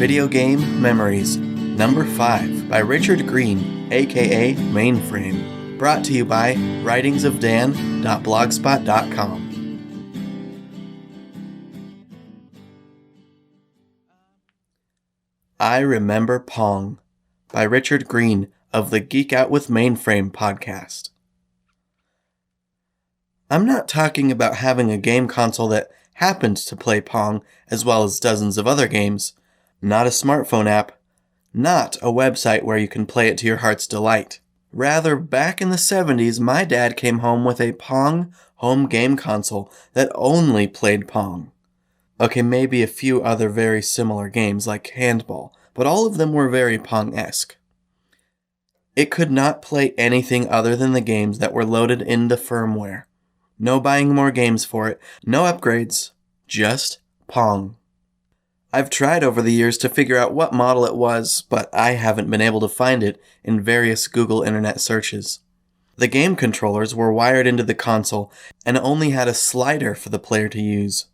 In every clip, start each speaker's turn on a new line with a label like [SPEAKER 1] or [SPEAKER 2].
[SPEAKER 1] Videogame Memories, number 5, by Richard Green, aka Mainframe. Brought to you by writingsofdan.blogspot.com. I Remember Pong, by Richard Green of the Geek Out with Mainframe podcast. I'm not talking about having a game console that happened to play Pong as well as dozens of other games, not a smartphone app, not a website where you can play it to your heart's delight. Rather, back in the 70s, my dad came home with a Pong home game console that only played Pong. Okay, maybe a few other very similar games like handball, but all of them were very Pong-esque. It could not play anything other than the games that were loaded into firmware. No buying more games for it, no upgrades, just Pong. I've tried over the years to figure out what model it was, but I haven't been able to find it in various Google internet searches. The game controllers were wired into the console and only had a slider for the player to use.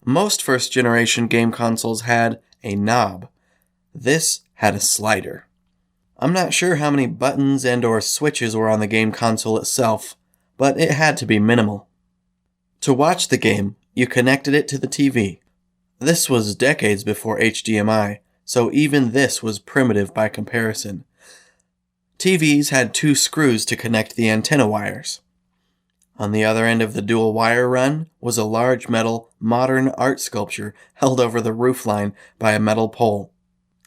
[SPEAKER 1] Most first-generation game consoles had a knob. This had a slider. I'm not sure how many buttons and/or switches were on the game console itself, but it had to be minimal. To watch the game, you connected it to the TV. This was decades before HDMI, so even this was primitive by comparison. TVs had 2 screws to connect the antenna wires. On the other end of the dual wire run was a large metal modern art sculpture held over the roofline by a metal pole.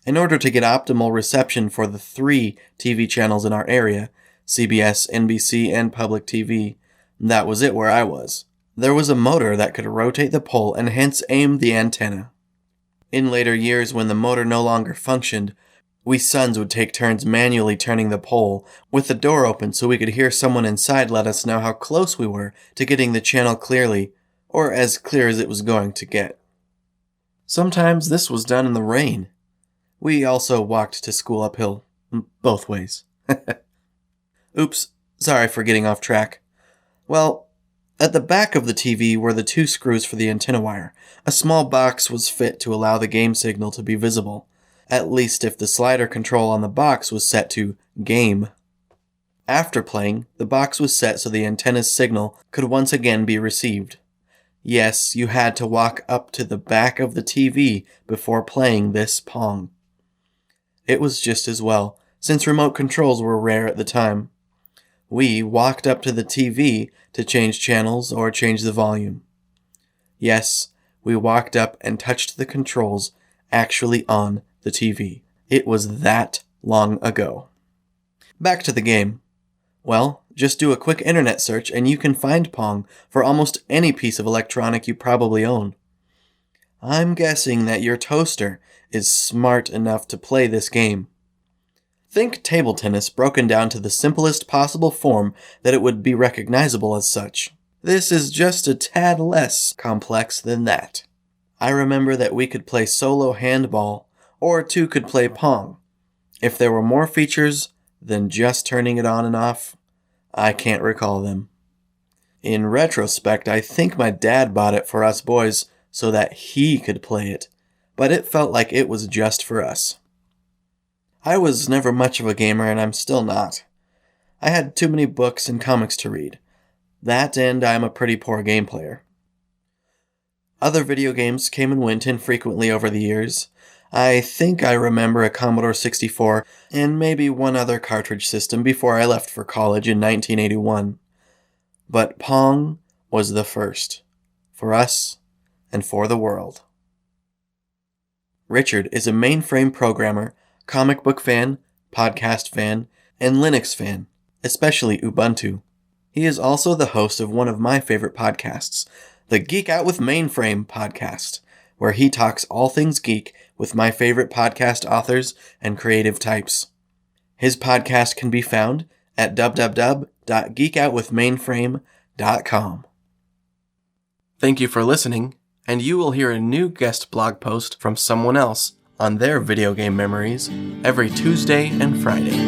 [SPEAKER 1] In order to get optimal reception for the 3 TV channels in our area, CBS, NBC, and Public TV, that was it where I was. There was a motor that could rotate the pole and hence aim the antenna. In later years, when the motor no longer functioned, we sons would take turns manually turning the pole with the door open so we could hear someone inside let us know how close we were to getting the channel clearly, or as clear as it was going to get. Sometimes this was done in the rain. We also walked to school uphill, both ways. Oops, sorry for getting off track. Well, at the back of the TV were the 2 screws for the antenna wire. A small box was fit to allow the game signal to be visible, at least if the slider control on the box was set to Game. After playing, the box was set so the antenna's signal could once again be received. Yes, you had to walk up to the back of the TV before playing this Pong. It was just as well, since remote controls were rare at the time. We walked up to the TV to change channels or change the volume. Yes, we walked up and touched the controls actually on the TV. It was that long ago. Back to the game. Well, just do a quick internet search and you can find Pong for almost any piece of electronic you probably own. I'm guessing that your toaster is smart enough to play this game. Think table tennis broken down to the simplest possible form that it would be recognizable as such. This is just a tad less complex than that. I remember that we could play solo handball, or 2 could play Pong. If there were more features than just turning it on and off, I can't recall them. In retrospect, I think my dad bought it for us boys so that he could play it, but it felt like it was just for us. I was never much of a gamer, and I'm still not. I had too many books and comics to read. That and I'm a pretty poor game player. Other video games came and went infrequently over the years. I think I remember a Commodore 64 and maybe one other cartridge system before I left for college in 1981. But Pong was the first. For us and for the world. Richard is a mainframe programmer, comic book fan, podcast fan, and Linux fan, especially Ubuntu. He is also the host of one of my favorite podcasts, the Geek Out with Mainframe podcast, where he talks all things geek with my favorite podcast authors and creative types. His podcast can be found at www.geekoutwithmainframe.com. Thank you for listening, and you will hear a new guest blog post from someone else on their video game memories every Tuesday and Friday.